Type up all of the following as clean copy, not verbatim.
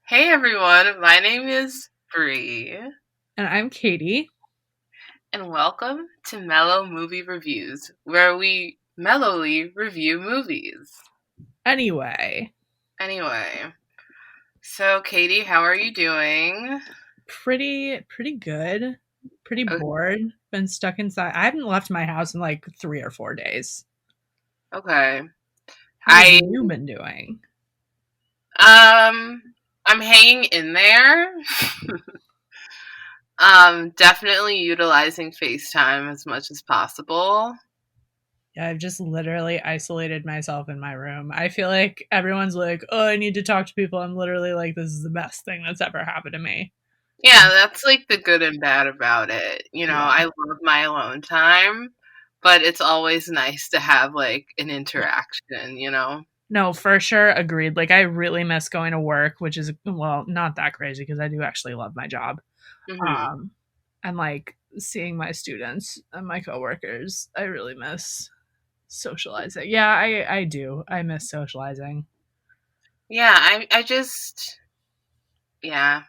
Hey everyone, my name is Bri, And I'm Catie. and welcome to Mellow Movie Reviews, where we mellowly review movies. Anyway, Anyway, so Catie, how are you doing? pretty good. Pretty O- bored. Been stuck inside. I haven't left my house in like 3 or 4 days. Okay. How have I you been doing? um I'm hanging in there. Definitely utilizing FaceTime as much as possible. Yeah, I've just literally isolated myself in my room. I feel like everyone's like, "Oh, I need to talk to people." I'm literally like, "This is the best thing that's ever happened to me." Yeah, that's like the good and bad about it. Yeah. I love my alone time, but it's always nice to have like an interaction. No, for sure, agreed. Like I really miss going to work, which is well, not that crazy because I do actually love my job. Hmm. Um, and like seeing my students and my coworkers, I really miss socializing. Yeah, I do. I miss socializing. Yeah, I just yeah.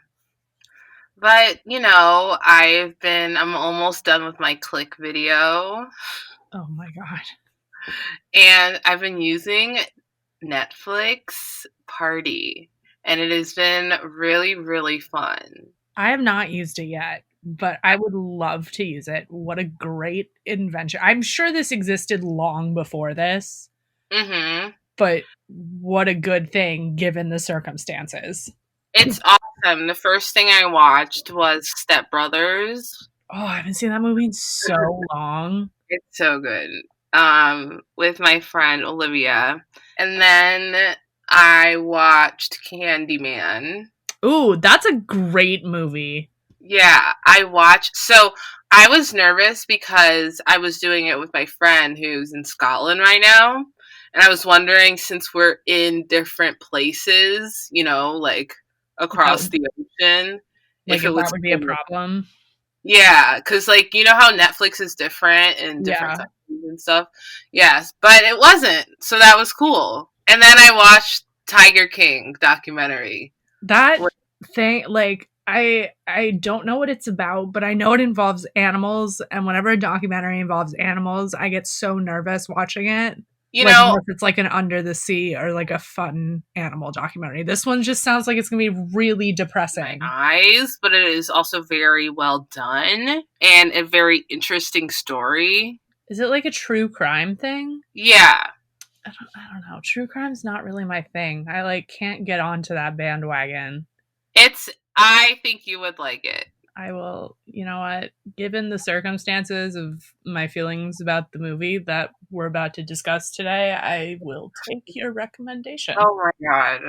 But I'm almost done with my click video Oh my god. and I've been using Netflix Party and it has been really, really fun. I have not used it yet, but I would love to use it. What a great invention. I'm sure this existed long before this, Hmm. but what a good thing given the circumstances. It's awesome. The first thing I watched was Step Brothers. Oh, I haven't seen that movie in so long. It's so good. With my friend Olivia. And then I watched Candyman. Ooh, that's a great movie. Yeah, so I was nervous because I was doing it with my friend who's in Scotland right now. And I was wondering, since we're in different places, like That across the ocean, like if it if that was would be a problem. Yeah, because like you know how Netflix is different in different Yeah. countries and stuff. Yes, but it wasn't, so that was cool. And then I watched Tiger King documentary. That Wh- thing, like I don't know what it's about, but I know it involves animals, and whenever a documentary involves animals, I get so nervous watching it. You Like know, unless it's like an under the sea or like a fun animal documentary. This one just sounds like it's gonna be really my depressing. eyes, but it is also very well done and a very interesting story. Is it like a true crime thing? Yeah, I don't know. True crime's not really my thing. I like can't get onto that bandwagon. it's. I think you would like it. I will, you know what, given the circumstances of my feelings about the movie that we're about to discuss today, I will take your recommendation. Oh my god.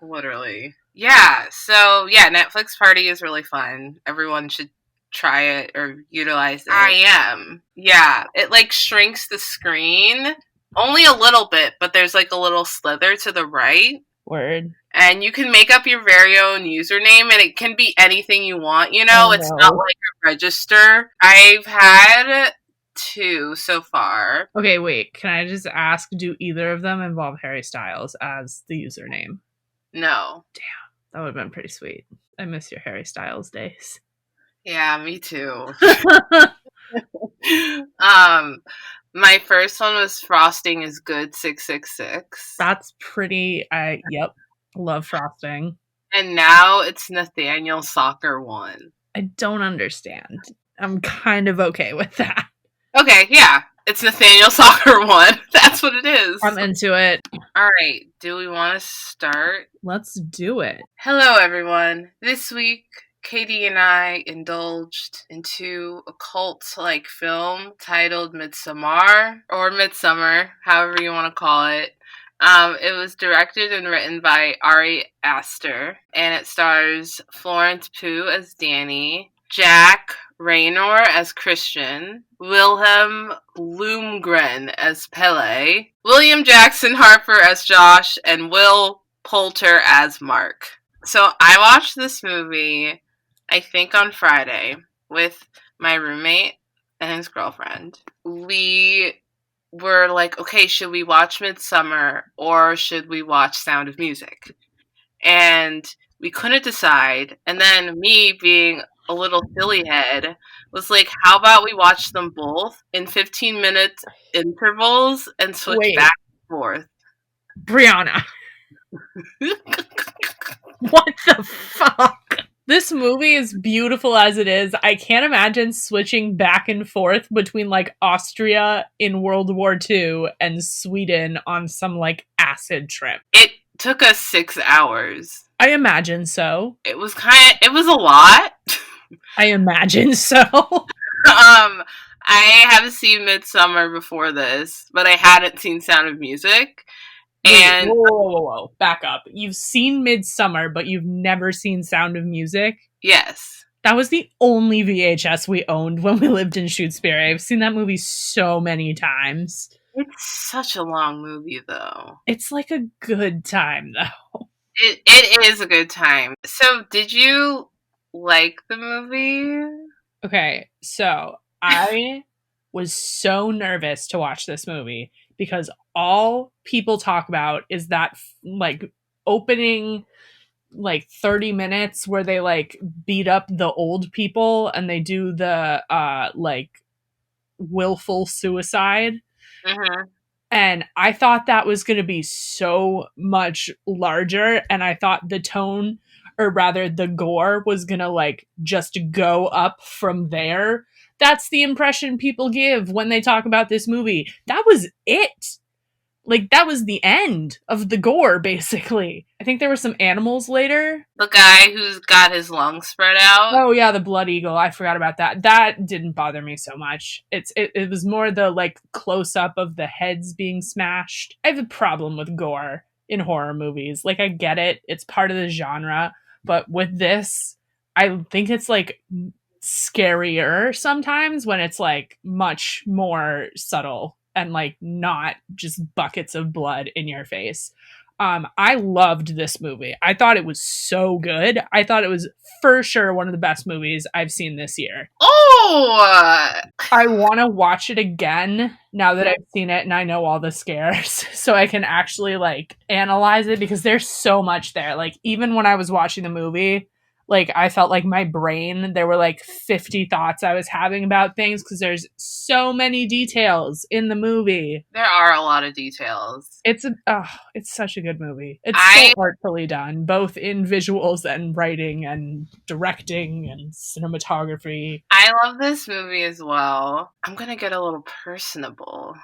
Literally. Yeah. So yeah, Netflix Party is really fun. Everyone should try it or utilize it. I am. Yeah. It like shrinks the screen only a little bit, but there's like a little slither to the right. Word. And you can make up your very own username and it can be anything you want, Oh It's not no. like a register. I've had two so far. Okay, wait. Can I just ask, do either of them involve Harry Styles as the username? No. That would have been pretty sweet. I miss your Harry Styles days. Yeah, me too. um My first one was Frosting is Good 666. That's pretty. Yep. Love frosting. And now it's Nathaniel Soccer 1. I don't understand. I'm kind of okay with that. Okay, yeah. It's Nathaniel Soccer 1. That's what it is. I'm into it. Alright, do we want to start? Let's do it. Hello, everyone. This week, Catie and I indulged into a cult like film titled Midsommar, or Midsummer, however you want to call it. It was directed and written by Ari Aster, and it stars Florence Pugh as Danny, Jack Raynor as Christian, Wilhelm Bloomgren as Pele, William Jackson Harper as Josh, and Will Poulter as Mark. So I watched this movie, I think on Friday, with my roommate and his girlfriend. We were like, okay, should we watch Midsummer or should we watch Sound of Music? And we couldn't decide. And then me being a little silly head was like, how about we watch them both in 15-minute intervals and switch Wait, back and forth? Brianna, what the fuck? This movie is beautiful as it is. I can't imagine switching back and forth between like Austria in World War II and Sweden on some like acid trip. It took us 6 hours. I imagine so. It was a lot. I imagine so. I have seen Midsommar before this, but I hadn't seen Sound of Music. And whoa. Back up. You've seen Midsommar, but you've never seen Sound of Music? yes. That was the only VHS we owned when we lived in Shutesbury. I've seen that movie so many times. It's such a long movie, though. It's like a good time, though. It is a good time. So, did you like the movie? Okay, so I was so nervous to watch this movie because all people talk about is that like opening like 30 minutes where they like beat up the old people and they do the like willful suicide. Mm-hmm. And I thought that was going to be so much larger. And I thought the tone, or rather the gore, was going to like just go up from there. That's the impression people give when they talk about this movie. That was it. Like, that was the end of the gore, basically. I think there were some animals later. The guy who's got his lungs spread out. Oh, yeah, the blood eagle. I forgot about that. That didn't bother me so much. It was more the, like, close-up of the heads being smashed. I have a problem with gore in horror movies. Like, I get it. It's part of the genre. But with this, I think it's, like, scarier sometimes when it's, like, much more subtle and like not just buckets of blood in your face. I loved this movie. I thought it was so good. I thought it was for sure one of the best movies I've seen this year. Oh! I want to watch it again now that I've seen it and I know all the scares so I can actually like analyze it because there's so much there. Like even when I was watching the movie, like I felt like my brain, there were like 50 thoughts I was having about things because there's so many details in the movie. There are a lot of details. It's such a good movie. It's so artfully done, both in visuals and writing and directing and cinematography. I love this movie as well. I'm gonna get a little personable.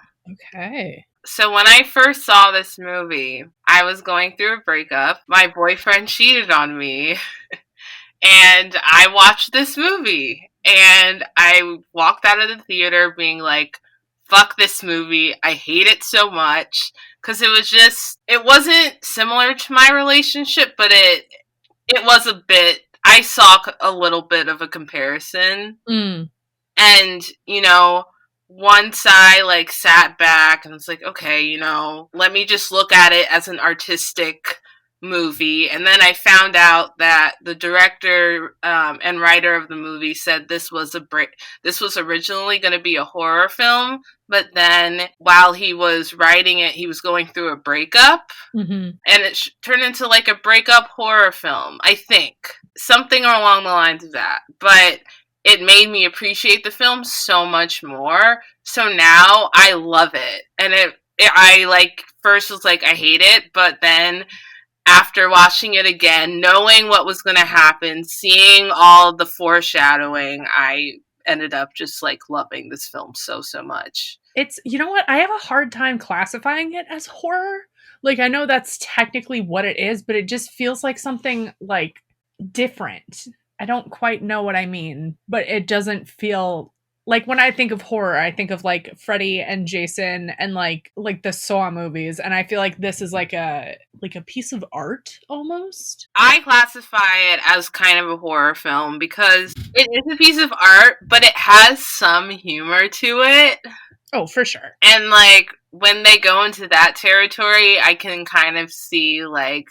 Okay. So when I first saw this movie, I was going through a breakup. My boyfriend cheated on me. And I watched this movie and I walked out of the theater being like, fuck this movie. I hate it so much. Cause it wasn't similar to my relationship, but it was a bit, I saw a little bit of a comparison. Mm. And, once I like sat back and was like, okay, let me just look at it as an artistic movie. And then I found out that the director and writer of the movie said this was originally going to be a horror film, but then while he was writing it, he was going through a breakup, and it turned into like a breakup horror film. I think something along the lines of that, but it made me appreciate the film so much more. So now I love it, and I like first was like I hate it, but then after watching it again, knowing what was going to happen, seeing all the foreshadowing, I ended up just like loving this film so much. It's, you know what? I have a hard time classifying it as horror. Like, I know that's technically what it is, but it just feels like something like different. I don't quite know what I mean, but it doesn't feel like when I think of horror, I think of like Freddy and Jason and like the Saw movies, and I feel like this is like a piece of art almost. I classify it as kind of a horror film because it is a piece of art, but it has some humor to it. Oh, for sure. And like when they go into that territory, I can kind of see like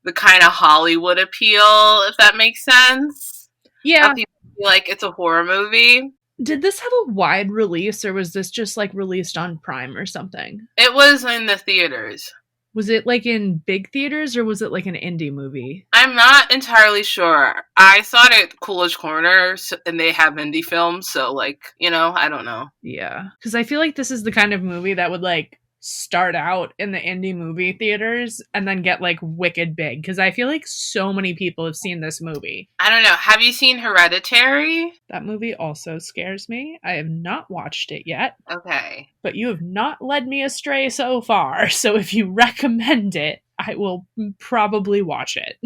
the kind of Hollywood appeal, if that makes sense. Yeah. People feel like it's a horror movie. Did this have a wide release, or was this just like released on Prime or something? It was in the theaters. Was it like in big theaters or was it like an indie movie? I'm not entirely sure. I saw it at Coolidge Corners, and they have indie films, so like, I don't know. Yeah. Because I feel like this is the kind of movie that would like start out in the indie movie theaters and then get like wicked big. Because I feel like so many people have seen this movie. I don't know. Have you seen Hereditary? That movie also scares me. I have not watched it yet. Okay. But you have not led me astray so far. So if you recommend it, I will probably watch it.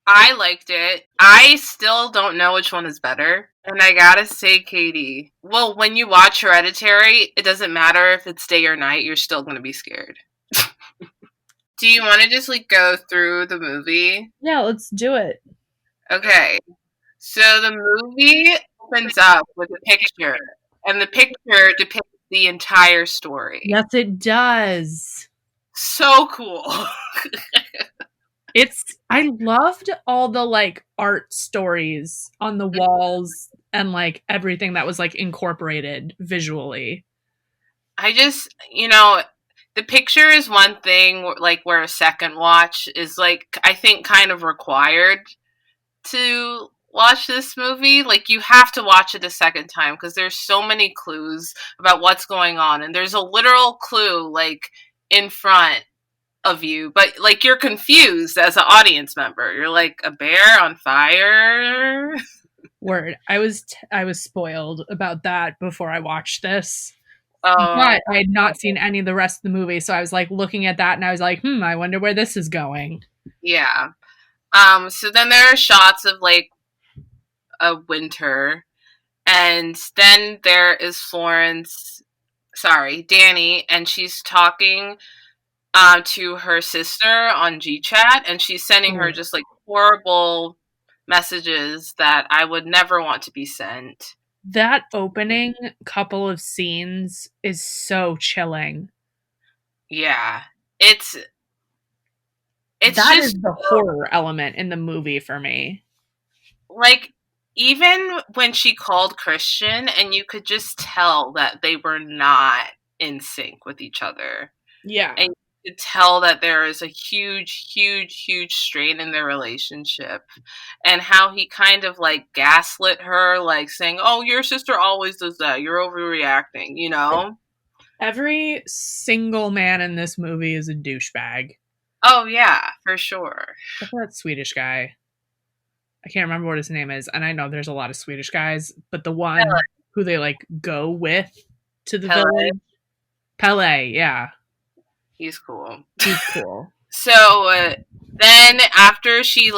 I liked it. I still don't know which one is better. And I gotta say, Catie, well, when you watch Hereditary, it doesn't matter if it's day or night, you're still gonna be scared. Do you want to just like go through the movie? Yeah, let's do it. Okay. So the movie opens up with a picture, and the picture depicts the entire story. Yes, it does. So cool. I loved all the like art stories on the walls and like everything that was like incorporated visually. I just, the picture is one thing, like where a second watch is like, I think kind of required to watch this movie. Like you have to watch it a second time because there's so many clues about what's going on, and there's a literal clue like in front of you, but like you're confused as an audience member. You're like, a bear on fire? Word. I was spoiled about that before I watched this. Oh, But I had not seen any of the rest of the movie, so I was like looking at that and I was like, I wonder where this is going. yeah. So then there are shots of like a winter, and then there is Danny, and she's talking to her sister on GChat, and she's sending her just like horrible messages that I would never want to be sent. That opening couple of scenes is so chilling. Yeah. It's that just is the horror element in the movie for me. Like, even when she called Christian, and you could just tell that they were not in sync with each other. Yeah. And you could tell that there is a huge, huge, huge strain in their relationship. And how he kind of like gaslit her, like saying, oh, your sister always does that. You're overreacting, you know? Every single man in this movie is a douchebag. Oh, yeah, for sure. Except for that Swedish guy. I can't remember what his name is, and I know there's a lot of Swedish guys, but the one who they like go with to the village, Pele, yeah, he's cool. He's cool. So then after she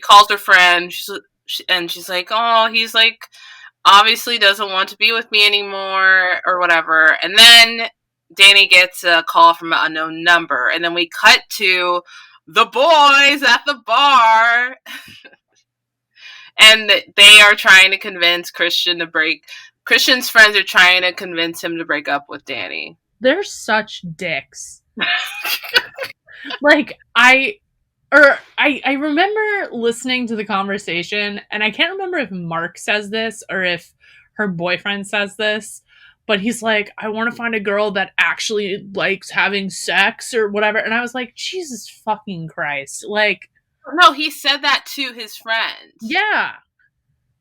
calls her friend, she's like, oh, he's like obviously doesn't want to be with me anymore or whatever. And then Danny gets a call from an unknown number, and then we cut to the boys at the bar. And they are trying to convince Christian's friends are trying to convince him to break up with Danny. They're such dicks. Like, I remember listening to the conversation, and I can't remember if Mark says this or if her boyfriend says this, but he's like, I want to find a girl that actually likes having sex or whatever. And I was like, Jesus fucking Christ. Like, no, he said that to his friend. Yeah.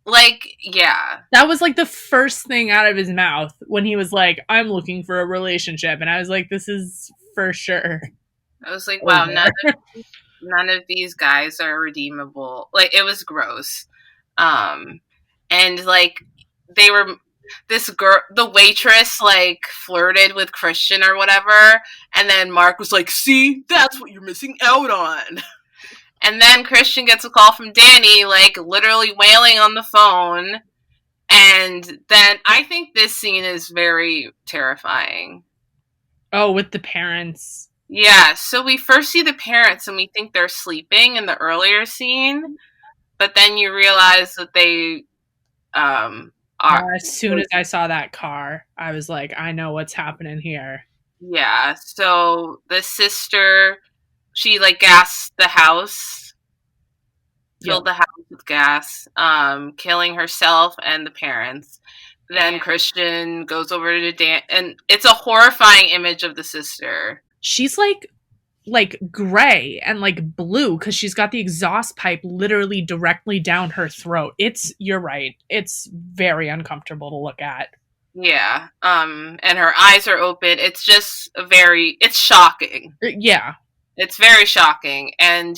Like, yeah. That was like the first thing out of his mouth when he was like, I'm looking for a relationship. And I was like, this is for sure. I was like, wow, none of these guys are redeemable. Like, it was gross. And like, this girl, the waitress, like, flirted with Christian or whatever. And then Mark was like, see, that's what you're missing out on. And then Christian gets a call from Danny, like, literally wailing on the phone. And then I think this scene is very terrifying. Oh, with the parents. Yeah, so we first see the parents and we think they're sleeping in the earlier scene. But then you realize that they are. As soon as I saw that car, I was like, I know what's happening here. Yeah, so the sister, she like gassed the house, filled the house with gas, killing herself and the parents. Then Christian goes over to Dan, and it's a horrifying image of the sister. She's like like gray and like blue because she's got the exhaust pipe literally directly down her throat. You're right. It's very uncomfortable to look at. Yeah. And her eyes are open. It's just it's shocking. Yeah. It's very shocking. And,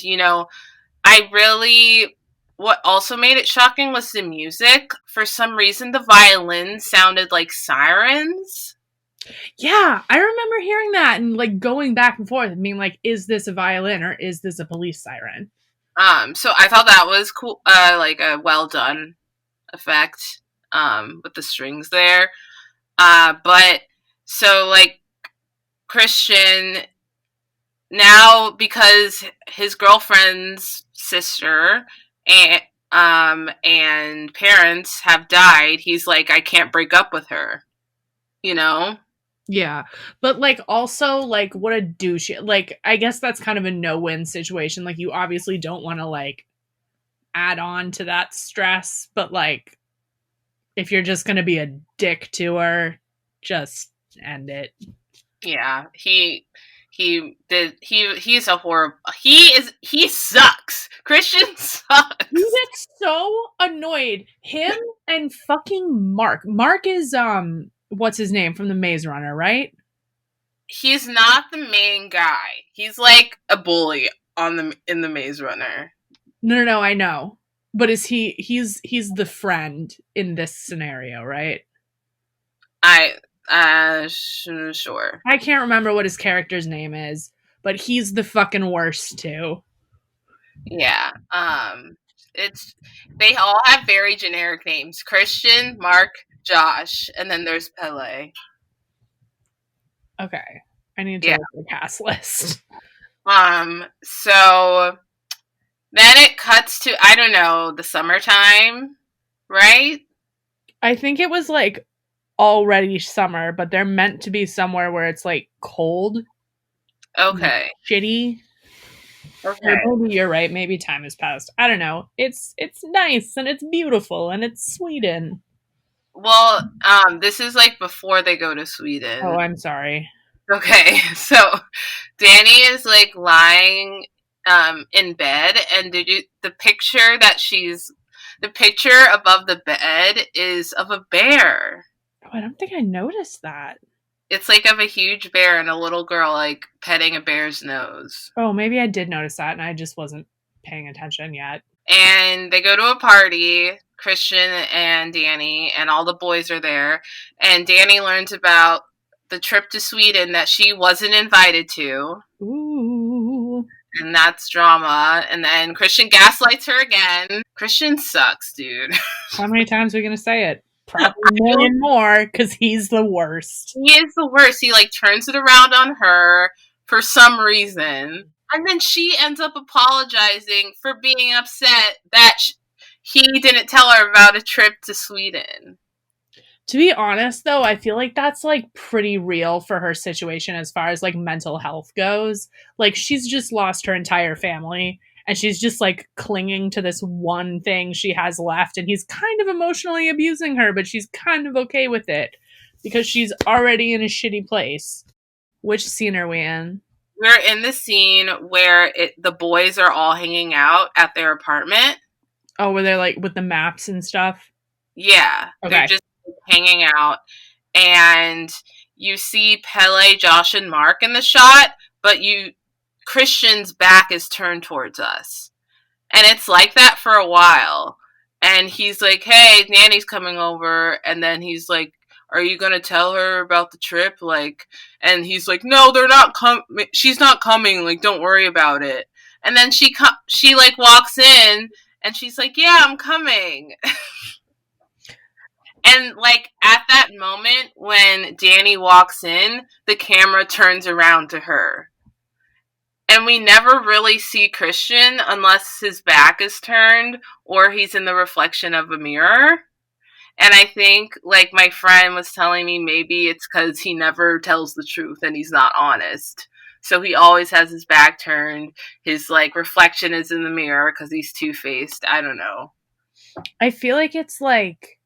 I really, what also made it shocking was the music. For some reason, the violin sounded like sirens. Yeah, I remember hearing that and like going back and forth and being like, is this a violin or is this a police siren? So I thought that was cool, like a well done effect, with the strings there. But so like Christian now, because his girlfriend's sister and parents have died, he's like, I can't break up with her, you know? Yeah. But like also like what a douche. Like I guess that's kind of a no-win situation. Like you obviously don't want to like add on to that stress, but like if you're just going to be a dick to her, just end it. Yeah, he's a horrible, he sucks. Christian You sucks. get so annoyed. Him and fucking Mark. Mark is what's his name from the Maze Runner, right? He's not the main guy. He's like a bully in the Maze Runner. No, I know. But is he's the friend in this scenario, right? I sure. I can't remember what his character's name is, but he's the fucking worst too. Yeah. It's they all have very generic names: Christian, Mark, Josh, and then there's Pele. Okay. I need to Yeah. look at the cast list. So then it cuts to, I don't know, the summertime, right? I think it was like already summer, but they're meant to be somewhere where it's like cold, Okay. shitty. Okay. Or maybe you're right. Maybe time has passed. I don't know. It's nice and it's beautiful and it's Sweden. Well, this is like before they go to Oh, Sweden. I'm sorry. Okay. So Danny is like lying in bed, and the picture above the bed is of a bear. Oh, I don't think I noticed that. It's like of a huge bear and a little girl like petting a bear's nose. Oh, maybe I did notice that and I just wasn't paying attention yet. And they go to a party, Christian and Danny, and all the boys are there. And Danny learns about the trip to Sweden that she wasn't invited to. Ooh. And that's drama. And then Christian gaslights her again. Christian sucks, dude. How many times are we going to say it? Probably a million more because he's the worst. He is the worst. He like turns it around on her for some reason. And then she ends up apologizing for being upset that he didn't tell her about a trip to Sweden. To be honest, though, I feel like that's like pretty real for her situation as far as like mental health goes. Like, she's just lost her entire family and she's just like clinging to this one thing she has left. And he's kind of emotionally abusing her, but she's kind of okay with it because she's already in a shitty place. Which scene are we in? We're in the scene where the boys are all hanging out at their apartment. Oh, where they're like with the maps and stuff? Yeah. Okay. They're just hanging out. And you see Pele, Josh, and Mark in the shot, but Christian's back is turned towards us. And it's like that for a while. And he's like, hey, Nanny's coming over. And then he's like, are you going to tell her about the trip? Like, and he's like, no, they're not she's not coming. Like, don't worry about it. And then she like walks in and she's like, yeah, I'm coming. And like at that moment when Danny walks in, the camera turns around to her. And we never really see Christian unless his back is turned or he's in the reflection of a mirror. And I think, like my friend was telling me, maybe it's because he never tells the truth and he's not honest. So he always has his back turned. His like reflection is in the mirror because he's two-faced. I don't know. I feel like it's like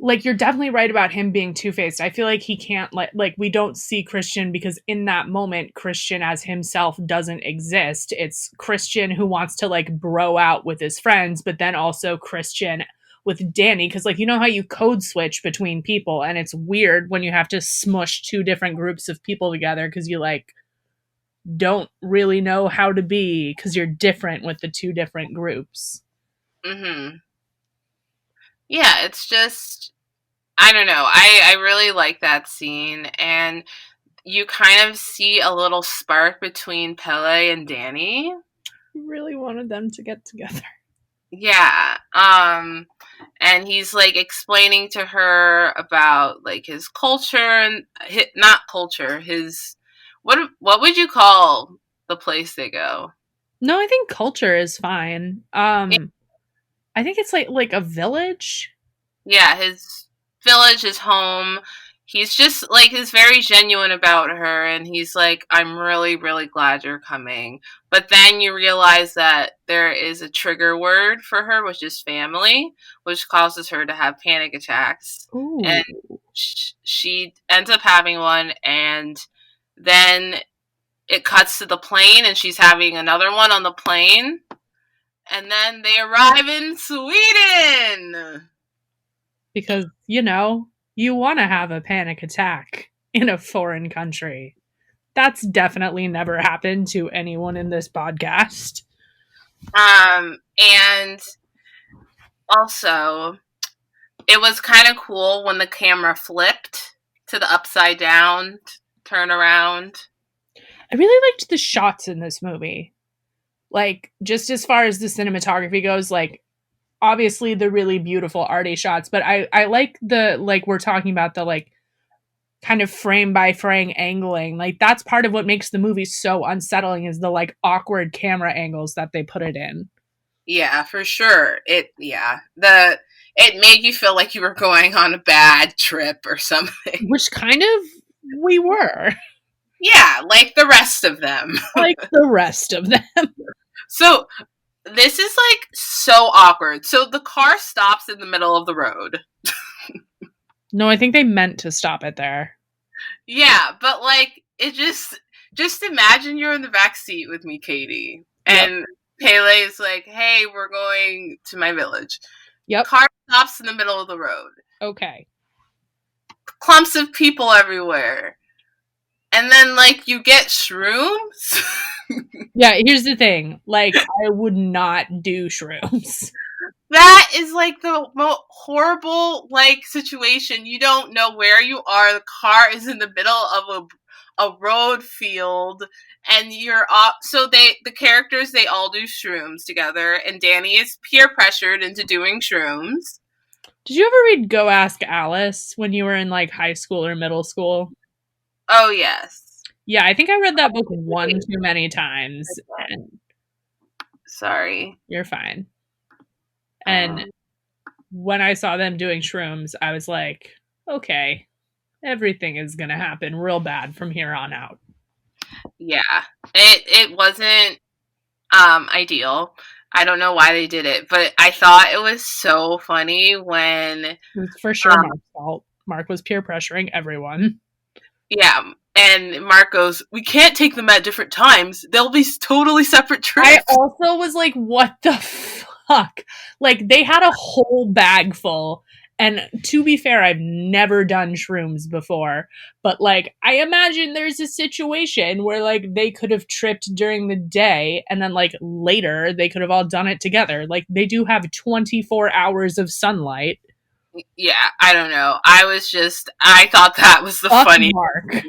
like you're definitely right about him being two-faced. I feel like he can't like we don't see Christian because in that moment Christian as himself doesn't exist. It's Christian who wants to like bro out with his friends, but then also Christian with Danny because like you know how you code switch between people and it's weird when you have to smush two different groups of people together because you like don't really know how to be because you're different with the two different groups. Mhm. Yeah, it's just I don't know. I really like that scene, and you kind of see a little spark between Pele and Danny. I really wanted them to get together. Yeah. And he's like explaining to her about like his culture and not culture, his what would you call the place they go? No, I think culture is fine. I think it's like a village. Yeah, his village, his home. He's just like is very genuine about her, and he's like, "I'm really, really glad you're coming." But then you realize that there is a trigger word for her, which is family, which causes her to have panic attacks, Ooh. and she ends up having one, and then it cuts to the plane, and she's having another one on the plane, and then they arrive in Sweden. Because, you know, you want to have a panic attack in a foreign country. That's definitely never happened to anyone in this podcast. And also, it was kind of cool when the camera flipped to the upside down turn around. I really liked the shots in this movie. Like, just as far as the cinematography goes, like, obviously the really beautiful arty shots, but I like the, like, we're talking about the, like, kind of frame by frame angling. Like, that's part of what makes the movie so unsettling is the, like, awkward camera angles that they put it in. Yeah, for sure. It made you feel like you were going on a bad trip or something. Which kind of we were. Yeah, like the rest of them. Like the rest of them. So this is like so awkward. So the car stops in the middle of the road. No, I think they meant to stop it there. Yeah, but like it just imagine you're in the back seat with me, Katie, Yep. and Pele is like, "Hey, we're going to my village." Yep. Car stops in the middle of the road. Okay. Clumps of people everywhere. And then like you get shrooms. Yeah, here's the thing. Like, I would not do shrooms. That is like the most horrible like situation. You don't know where you are. The car is in the middle of a road field, and you're off. So the characters they all do shrooms together, and Danny is peer pressured into doing shrooms. Did you ever read Go Ask Alice when you were in like high school or middle school? Oh yes. Yeah, I think I read that book one too many times, and Sorry. you're fine. And when I saw them doing shrooms, I was like, okay, everything is going to happen real bad from here on out. Yeah. It wasn't ideal. I don't know why they did it, but I thought it was so funny when It was for sure Mark's fault. Mark was peer pressuring everyone. yeah, and Mark goes, "We can't take them at different times. They'll be totally separate trips." I also was like, what the fuck? Like, they had a whole bag full. And to be fair, I've never done shrooms before. But, like, I imagine there's a situation where, like, they could have tripped during the day and then, like, later they could have all done it together. Like, they do have 24 hours of sunlight. Yeah, I don't know. I thought that was the Fuck funny. Mark.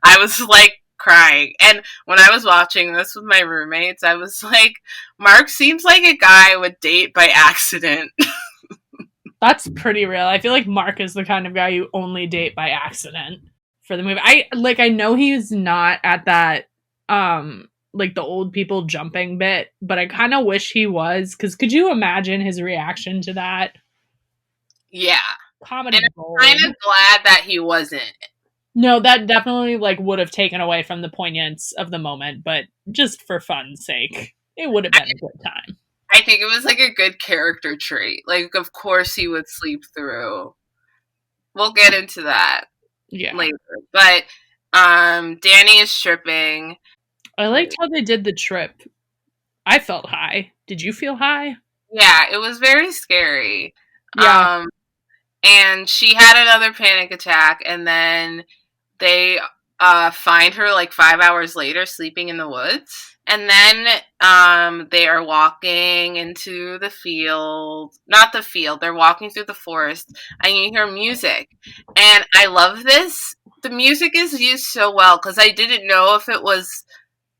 I was like crying. And when I was watching this with my roommates, I was like, Mark seems like a guy I would date by accident. That's pretty real. I feel like Mark is the kind of guy you only date by accident for the movie. I know he's not at that like the old people jumping bit, but I kind of wish he was cuz could you imagine his reaction to that? Yeah. Comedy And gold. I'm kind of glad that he wasn't. No, that definitely like would have taken away from the poignance of the moment, but just for fun's sake, it would have been a good time. I think it was like a good character trait. Like, of course he would sleep through. we'll get into that Yeah. later. But Danny is stripping. I liked Wait. how they did the trip. I felt high. Did you feel high? Yeah, it was very scary. Yeah. Um and she had another panic attack, and then they find her like 5 hours later sleeping in the woods. And then they are walking into the field. Not the field, they're walking through the forest, and you hear music. And I love this. The music is used so well because I didn't know if it was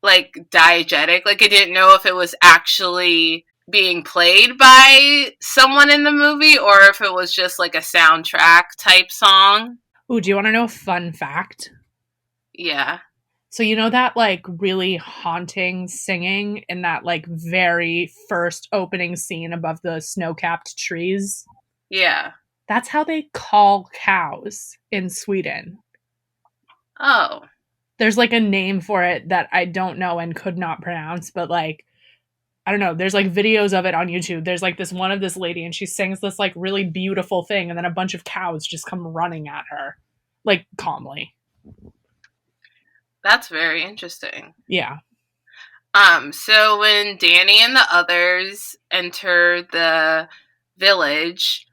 like diegetic. Like, I didn't know if it was actually being played by someone in the movie or if it was just like a soundtrack type song. Ooh, do you want to know a fun fact? Yeah. So you know that like really haunting singing in that like very first opening scene above the snow-capped trees? Yeah. That's how they call cows in Sweden. Oh. There's like a name for it that I don't know and could not pronounce, but like I don't know, there's like videos of it on YouTube. There's like this one of this lady and she sings this like really beautiful thing and then a bunch of cows just come running at her like calmly. That's very interesting. Yeah. So when Danny and the others enter the village,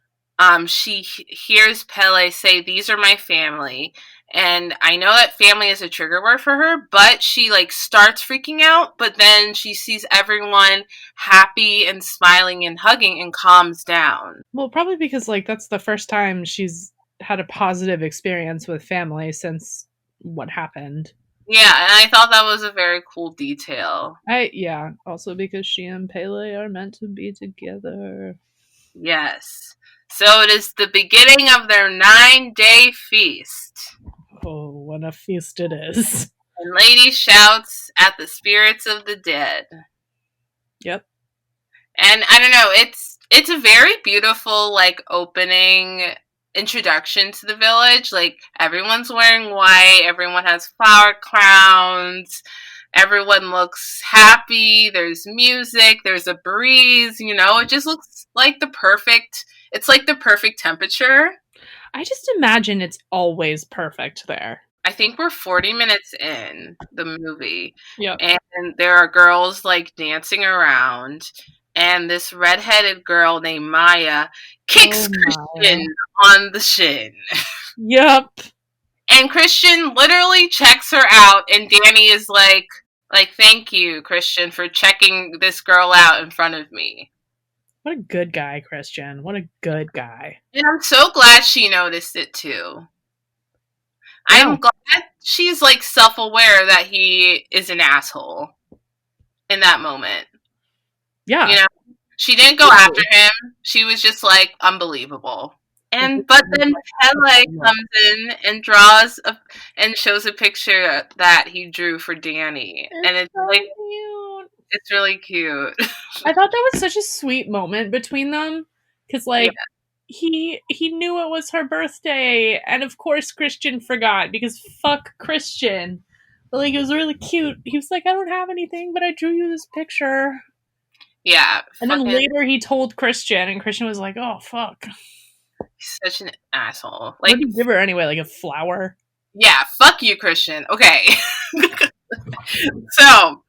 she hears Pele say, "These are my family." And I know that family is a trigger word for her, but she like starts freaking out, but then she sees everyone happy and smiling and hugging and calms down. Well, probably because like that's the first time she's had a positive experience with family since what happened. Yeah, and I thought that was a very cool detail. Yeah, also because she and Pele are meant to be together. Yes. So it is the beginning of their 9-day feast. Oh, what a feast it is. And Lady shouts at the spirits of the dead. Yep. And I don't know, it's a very beautiful like opening introduction to the village. Like, everyone's wearing white, everyone has flower crowns, everyone looks happy, there's music, there's a breeze, it just looks like it's like the perfect temperature. I just imagine it's always perfect there. I think we're 40 minutes in the movie, Yep. and there are girls like dancing around, and this redheaded girl named Maya kicks Oh Christian my. on the shin. Yep. And Christian literally checks her out, and Danny is like, "Thank you, Christian, for checking this girl out in front of me." What a good guy, Christian. What a good guy. And I'm so glad she noticed it too. Yeah. I'm glad she's like self-aware that he is an asshole in that moment. Yeah. You know, she didn't go after him. She was just like, unbelievable. But then Pele comes in and and shows a picture that he drew for Danny, and it's so like, cute. it's really cute. I thought that was such a sweet moment between them because Yeah. like he knew it was her birthday and of course Christian forgot because fuck Christian. But like it was really cute. He was like, I don't have anything, but I drew you this picture. Yeah, And then later he told Christian and Christian was like, oh fuck. he's such an asshole. What Like, did he give her anyway? Like a flower? yeah, fuck you, Christian. Okay. So,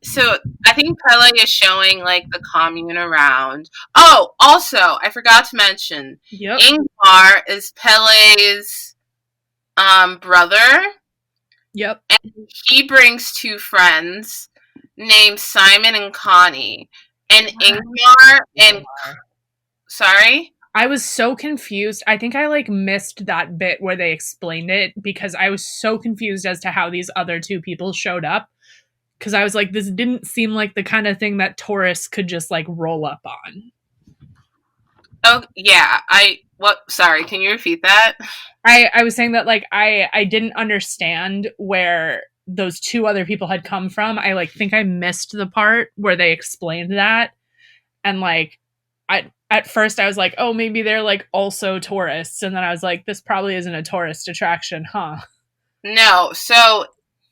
so I think Pele is showing like the commune around. Oh, also, I forgot to mention, Yep. Ingmar is Pele's brother, Yep. and he brings two friends named Simon and Connie. And Ingmar and sorry? I was so confused. I think I like missed that bit where they explained it because I was so confused as to how these other two people showed up. Because I was like, this didn't seem like the kind of thing that tourists could just like roll up on. Oh, yeah. Sorry, can you repeat that? I was saying that like I didn't understand where those two other people had come from. I like think I missed the part where they explained that. And like at first I was like, oh, maybe they're like also tourists. And then I was like, this probably isn't a tourist attraction, huh? No. So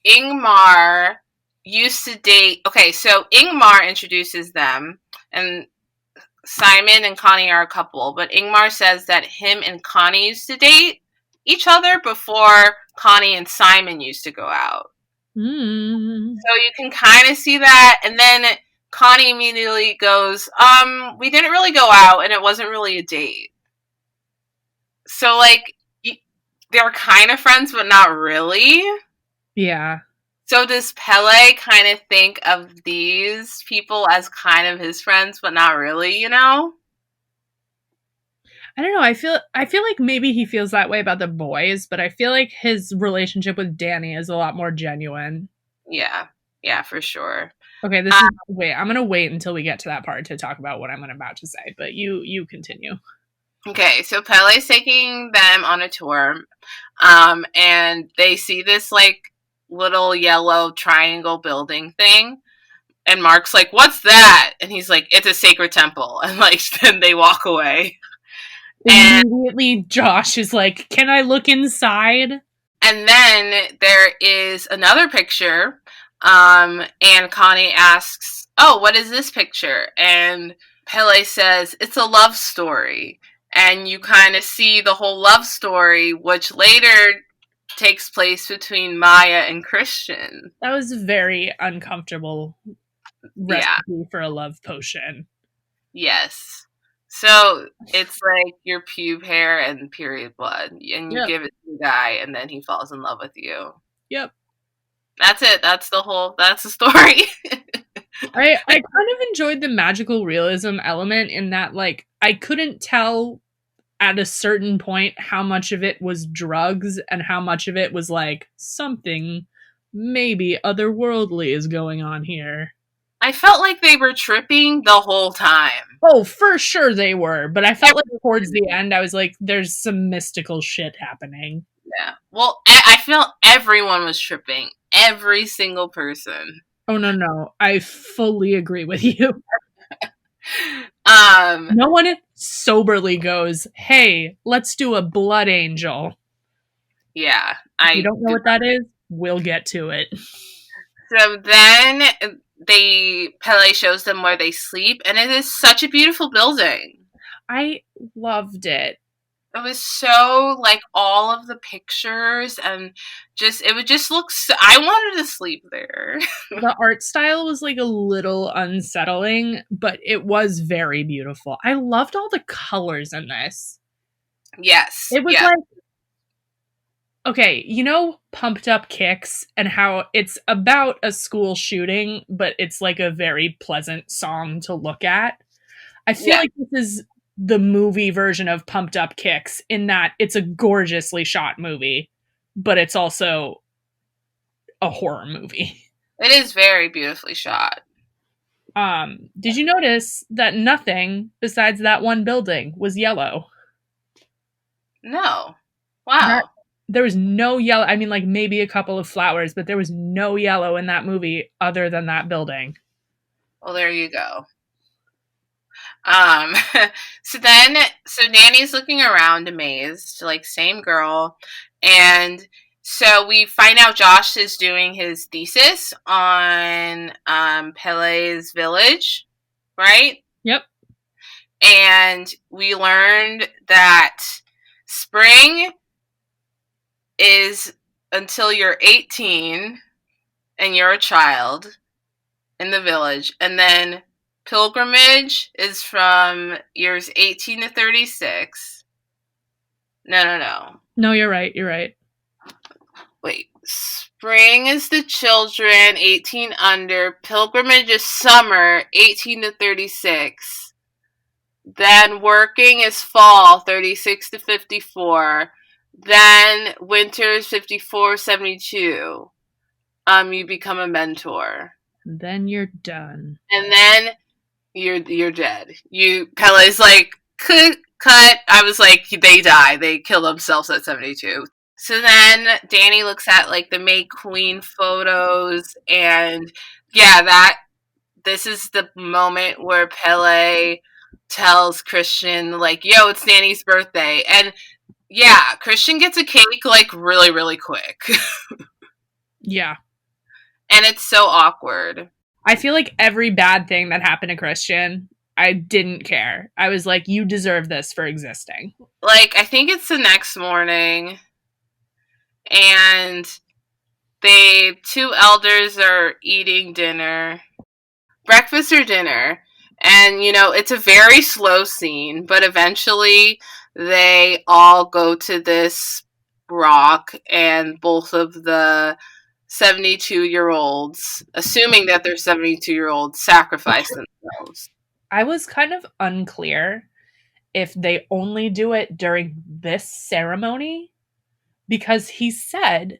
Ingmar used to date. Okay, so Ingmar introduces them, and Simon and Connie are a couple, but Ingmar says that him and Connie used to date each other before Connie and Simon used to go out. Mm. So you can kind of see that. And then Connie immediately goes, we didn't really go out and it wasn't really a date. So, like, they were kind of friends, but not really. Yeah. So does Pele kind of think of these people as kind of his friends, but not really, you know? I don't know. I feel like maybe he feels that way about the boys, but I feel like his relationship with Danny is a lot more genuine. Yeah. Yeah, for sure. Okay, Uh, I'm gonna wait until we get to that part to talk about what I'm about to say, but you continue. okay, so Pele's taking them on a tour, and they see this, like, little yellow triangle building thing. And Mark's like, "What's that?" And he's like, "It's a sacred temple." And, like, then they walk away. And Immediately Josh is like, "Can I look inside?" and then there is another picture, and Connie asks, "Oh, what is this picture?" And Pele says, "It's a love story." And you kind of see the whole love story, which later takes place between Maya and Christian. That was a very uncomfortable Yeah, recipe for a love potion. yes. So it's like your pube hair and period blood, and you Yep. give it to the guy, and then he falls in love with you. Yep. That's it. That's the story. I kind of enjoyed the magical realism element in that, like, I couldn't tell at a certain point how much of it was drugs and how much of it was like something maybe otherworldly is going on here. I felt like they were tripping the whole time. Oh, for sure they were, but I felt like towards the end I was like, there's some mystical shit happening. Yeah. Well, I feel everyone was tripping. Every single person. Oh no, I fully agree with you. Um, No one soberly goes, "Hey, let's do a blood angel." yeah, If you I don't know what that is, we'll get to it. so then Pele shows them where they sleep, and it is such a beautiful building. I loved it. It was so, like, all of the pictures, and just it would just look so, I wanted to sleep there. The art style was like a little unsettling, but it was very beautiful. I loved all the colors in this. Yes, It was yeah, like, okay, you know, Pumped Up Kicks and how it's about a school shooting, but it's like a very pleasant song to look at. I feel yeah. like this is the movie version of Pumped Up Kicks in that it's a gorgeously shot movie, but it's also a horror movie. It is very beautifully shot. Did you notice that nothing besides that one building was yellow? No, That wow. there was no yellow. I mean, like maybe a couple of flowers, but there was no yellow in that movie other than that building. Well, there you go. Um, so Nanny's looking around amazed, like, same girl. And so we find out Josh is doing his thesis on Pele's village, right? Yep. And we learned that spring is until you're 18 and you're a child in the village. And then pilgrimage is from years 18 to 36. No. No, you're right. You're right. Wait. Spring is the children, 18 under. Pilgrimage is summer, 18 to 36. Then working is fall, 36 to 54. Then winter is 54, 72. You become a mentor. Then you're done. And then you're dead. Pele's like, cut. I was like, they die. They kill themselves at 72. So then Danny looks at, like, the May Queen photos, and yeah, this is the moment where Pele tells Christian, like, yo, it's Danny's birthday. And yeah, Christian gets a cake, like, really, really quick. Yeah. And it's so awkward. I feel like every bad thing that happened to Christian I didn't care. I was like, you deserve this for existing. Like, I think it's the next morning, and they two elders are eating dinner, breakfast or dinner, and it's a very slow scene, but eventually they all go to this rock, and both of the 72-year-olds, assuming that they're 72-year-olds, sacrifice themselves. I was kind of unclear if they only do it during this ceremony because he said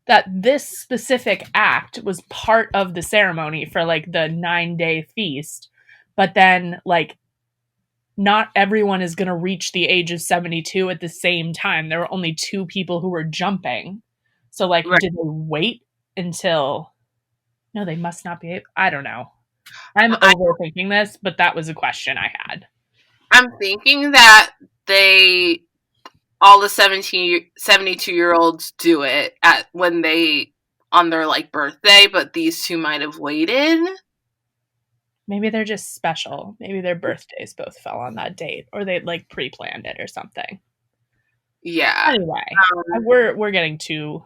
that this specific act was part of the ceremony for like the 9-day feast, but then like not everyone is going to reach the age of 72 at the same time. There were only two people who were jumping. So like Right. did they wait until no, they must not be. I don't know. I'm I, overthinking this, but that was a question I had. I'm thinking that they all the 72-year-olds do it at when they on their like birthday, but these two might have waited. Maybe they're just special. Maybe their birthdays both fell on that date, or they like pre-planned it or something. Yeah. Anyway, we're getting too.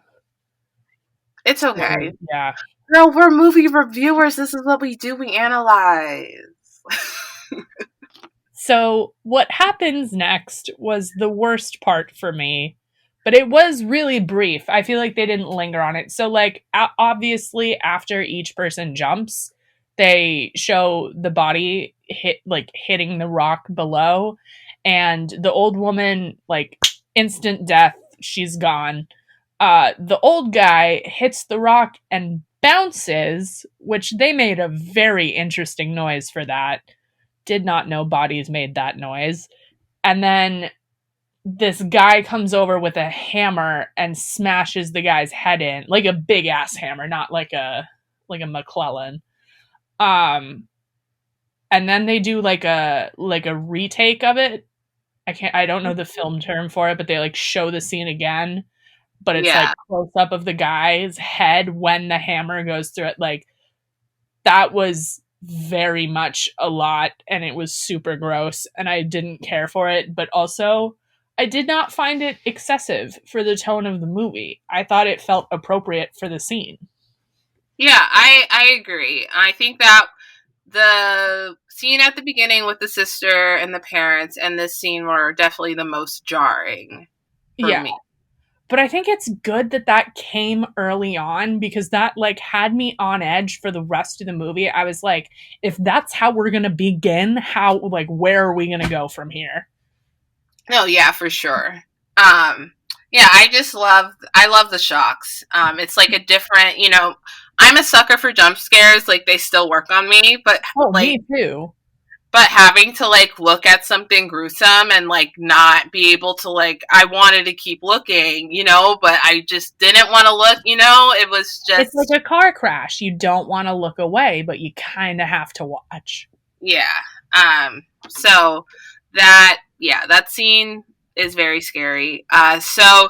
It's okay. Yeah. No, we're movie reviewers. This is what we do. We analyze. So what happens next was the worst part for me, but it was really brief. I feel like they didn't linger on it. So like obviously after each person jumps, they show the body hitting the rock below, and the old woman like instant death, she's gone. The old guy hits the rock and bounces, which they made a very interesting noise for that. Did not know bodies made that noise. And then this guy comes over with a hammer and smashes the guy's head in, like a big ass hammer, not like a McClellan. And then they do like a retake of it. I don't know the film term for it, but they like show the scene again, but it's like Yeah. close up of the guy's head when the hammer goes through it. Like that was very much a lot, and it was super gross, and I didn't care for it, but also I did not find it excessive for the tone of the movie. I thought it felt appropriate for the scene. Yeah, I agree. I think that the scene at the beginning with the sister and the parents and this scene were definitely the most jarring for Yeah. me. But I think it's good that that came early on because that like had me on edge for the rest of the movie. I was like, if that's how we're going to begin, how like where are we going to go from here? No, yeah, for sure. Yeah, I love the shocks. It's like a different, I'm a sucker for jump scares, like they still work on me, but Oh, like me too. but having to like look at something gruesome and like not be able to like I wanted to keep looking, but I just didn't want to look, it was It's like just a car crash. You don't want to look away, but you kind of have to watch. yeah. So that scene is very scary. So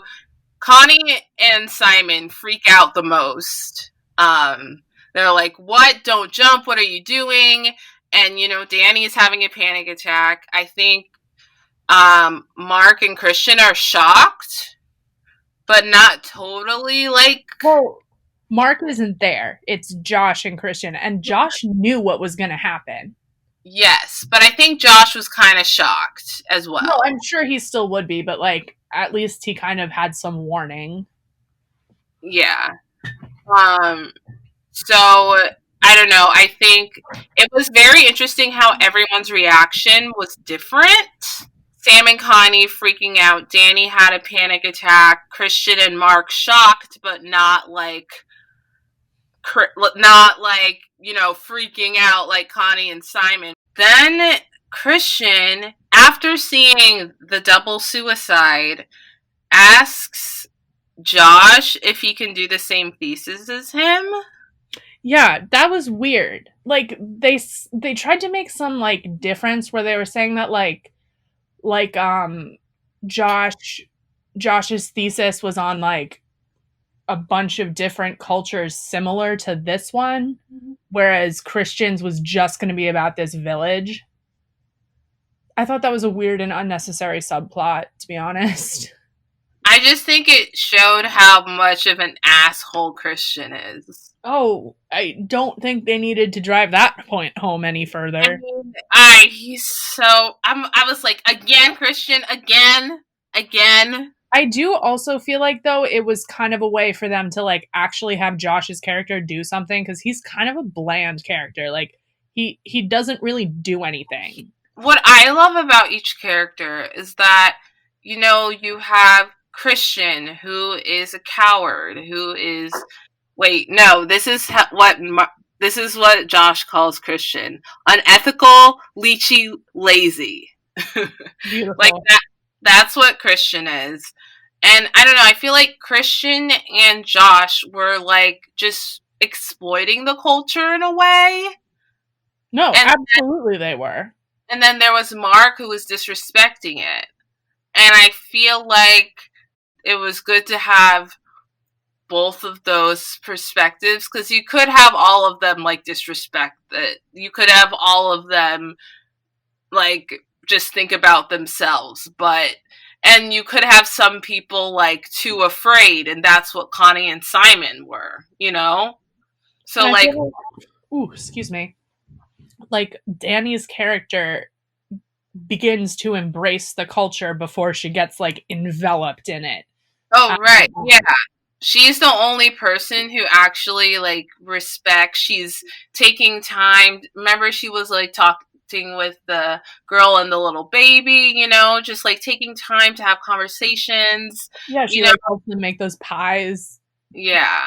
Connie and Simon freak out the most. They're like, "What? Don't jump. What are you doing?" And Danny is having a panic attack. I think Mark and Christian are shocked, but not totally like. Well, Mark isn't there. It's Josh and Christian, and Josh knew what was going to happen. Yes, but I think Josh was kind of shocked as No, well. I'm sure he still would be, but like at least he kind of had some warning. Yeah. So I don't know. I think it was very interesting how everyone's reaction was different. Sam and Connie freaking out. Danny had a panic attack. Christian and Mark shocked, but not like freaking out like Connie and Simon. Then Christian, after seeing the double suicide, asks Josh if he can do the same thesis as him. Yeah, that was weird. Like they tried to make some like difference where they were saying that like Josh Josh's thesis was on like a bunch of different cultures similar to this one, whereas Christian's was just going to be about this village. I thought that was a weird and unnecessary subplot, to be honest. I just think it showed how much of an asshole Christian is. Oh, I don't think they needed to drive that point home any I further. mean, he's so. I was like, again, Christian, again. I do also feel like though it was kind of a way for them to like actually have Josh's character do something because he's kind of a bland character. Like he doesn't really do anything. What I love about each character is that, you have Christian, who is a coward, who is. Wait, no, this is what Josh calls Christian: unethical, leechy, lazy. Like Beautiful. that's what Christian is. And I don't know, I feel like Christian and Josh were like just exploiting the culture in a way. No, And absolutely they were. and then there was Mark who was disrespecting it. And I feel like it was good to have both of those perspectives, because you could have all of them like disrespect it. You could have all of them like just think about themselves, and you could have some people like too afraid, and that's what Connie and Simon were. And So I like, feel like, ooh, excuse me. Like Danny's character begins to embrace the culture before she gets like enveloped in it. oh right, yeah. She's the only person who actually like respects. She's taking time. Remember, she was like talking with the girl and the little baby, just like taking time to have conversations. Yeah, she You know, like helps them make those pies. yeah.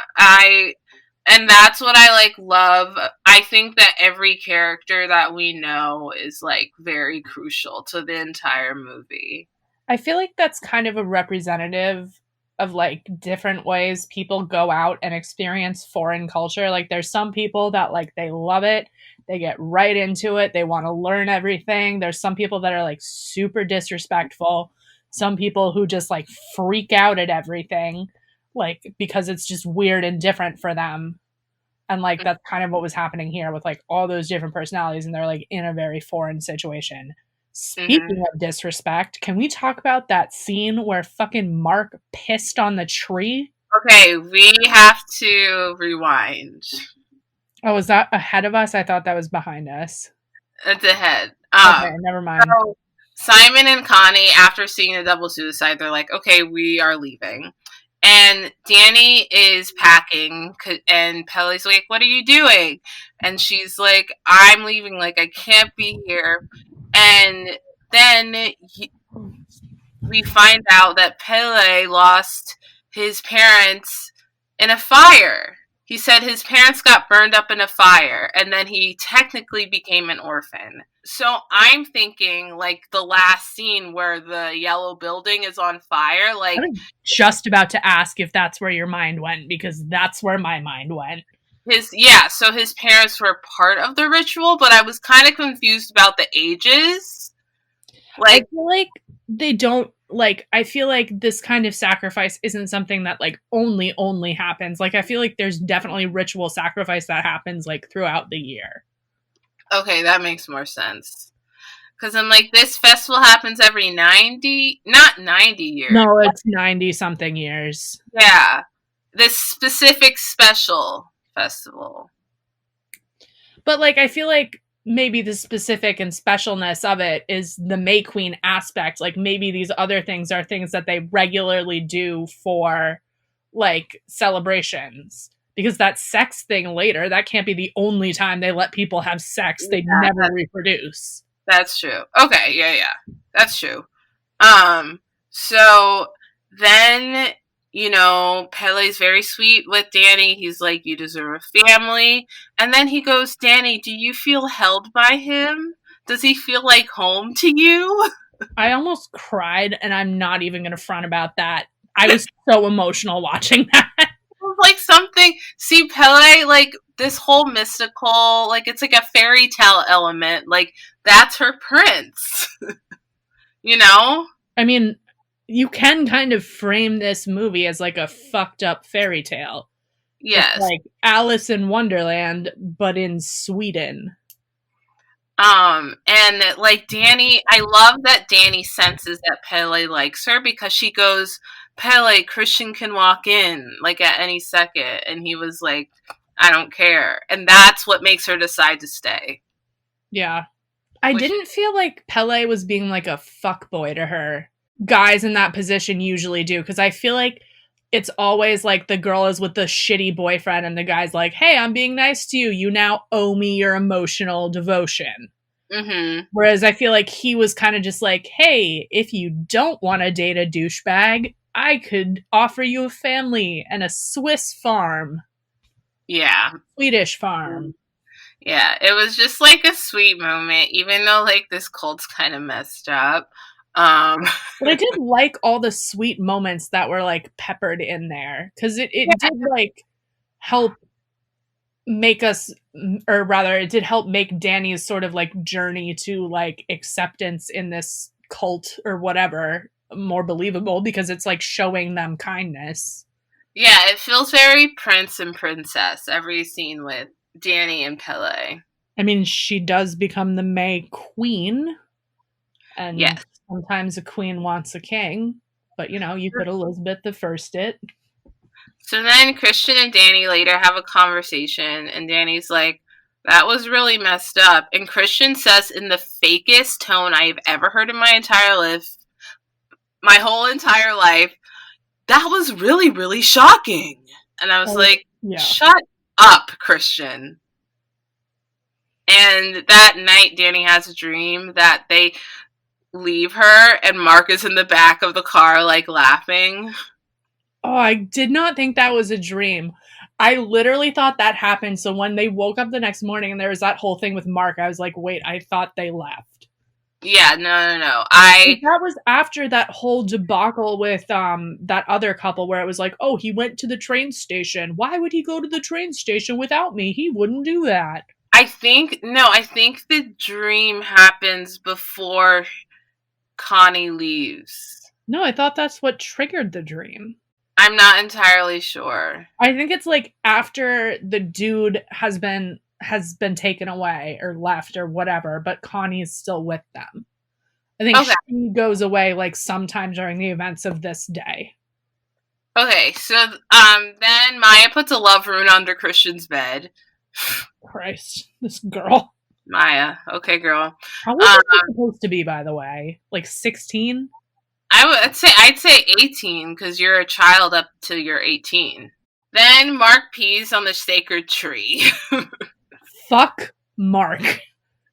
And that's what I like love. I think that every character that we know is like very crucial to the entire movie. I feel like that's kind of a representative of like different ways people go out and experience foreign culture. Like there's some people that like they love it, they get right into it, they want to learn everything. There's some people that are like super disrespectful, some people who just like freak out at everything like because it's just weird and different for them. And like that's kind of what was happening here with like all those different personalities and they're like in a very foreign situation. Mm-hmm. Speaking of disrespect, can we talk about that scene where fucking Mark pissed on the tree? Okay, we have to rewind. Oh, is that ahead of us? I thought that was behind us. It's ahead. Okay, never mind. So Simon and Connie, after seeing the double suicide, they're like, okay, we are leaving. And Danny is packing, and Pelly's like, what are you doing? And she's like, I'm leaving, like, I can't be here. And then we find out that Pele lost his parents in a fire. He said his parents got burned up in a fire, and then he technically became an orphan. So I'm thinking, like, the last scene where the yellow building is on fire, I like, was just about to ask if that's where your mind went because that's where my mind went. so his parents were part of the ritual, but I was kind of confused about the ages. I Like, feel like they don't like I feel like this kind of sacrifice isn't something that like only happens. Like I feel like there's definitely ritual sacrifice that happens like throughout the year. okay, that makes more sense. Because I'm like, this festival happens every 90, not 90 years. No, it's 90 something years. Yeah. This specific special festival. But like I feel like maybe the specific and specialness of it is the May Queen aspect. Like maybe these other things are things that they regularly do for like celebrations. Because that sex thing later, that can't be the only time they let people have sex. They Yeah, never reproduce. that's true. Okay, yeah. That's true. So then, Pele's very sweet with Danny. He's like, you deserve a family. And then he goes, Danny, do you feel held by him? Does he feel like home to you? I almost cried, and I'm not even going to front about that. I was so emotional watching that. Like something, see, Pele, like this whole mystical, like it's like a fairy tale element. Like that's her prince, you know? I mean, you can kind of frame this movie as like a fucked up fairy tale. It's Yes. like Alice in Wonderland, but in Sweden. And like Danny, I love that Danny senses that Pele likes her because she goes, Pele, Christian can walk in like at any second. And he was like, I don't care. And that's what makes her decide to stay. Yeah. I Which, didn't feel like Pele was being like a fuckboy to her. Guys in that position usually do, because I feel like it's always like the girl is with the shitty boyfriend and the guy's like, hey, I'm being nice to you. You now owe me your emotional devotion. mm-hmm. Whereas I feel like he was kind of just like, hey, if you don't want to date a douchebag, I could offer you a family and a Swiss farm. Yeah. Swedish farm. Yeah, it was just like a sweet moment, even though like this cult's kind of messed up. Um, But I did like all the sweet moments that were like peppered in there, because it did like help make us, or rather it did help make Danny's sort of like journey to like acceptance in this cult or whatever more believable, because it's like showing them kindness. yeah, it feels very prince and princess, every scene with Danny and Pele. I mean, she does become the May queen, and Yes. sometimes a queen wants a king, but you know, you could Elizabeth the First it. So then Christian and Danny later have a conversation, and Danny's like, that was really messed up. And Christian says in the fakest tone I've ever heard in my whole entire life, that was really, really shocking. And I was like, Yeah. shut up, Christian. And that night, Danny has a dream that they leave her, and Mark is in the back of the car, like, laughing. Oh, I did not think that was a dream. I literally thought that happened. So when they woke up the next morning and there was that whole thing with Mark, I was like, wait, I thought they left. Yeah, no. That was after that whole debacle with that other couple where it was like, oh, he went to the train station. Why would he go to the train station without me? He wouldn't do that. I think the dream happens before Connie leaves. No, I thought that's what triggered the dream. I'm not entirely sure. I think it's like after the dude has been taken away or left or whatever, but Connie's still with them. I think she goes away like sometime during the events of this day. Okay, so then Maya puts a love rune under Christian's bed. Christ, this girl. Maya, okay, girl. How old is she supposed to be, by the way? Like 16? I'd say 18, because you're a child up till you're 18. Then Mark pees on the sacred tree. Fuck Mark.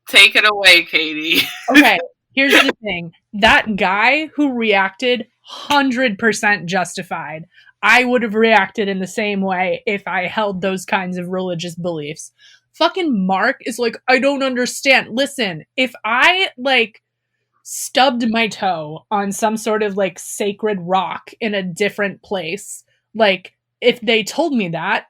Take it away, Katie. Okay, here's the thing. That guy who reacted, 100% justified. I would have reacted in the same way if I held those kinds of religious beliefs. Fucking Mark is like, I don't understand. Listen, if I, like, stubbed my toe on some sort of, like, sacred rock in a different place, like, if they told me that,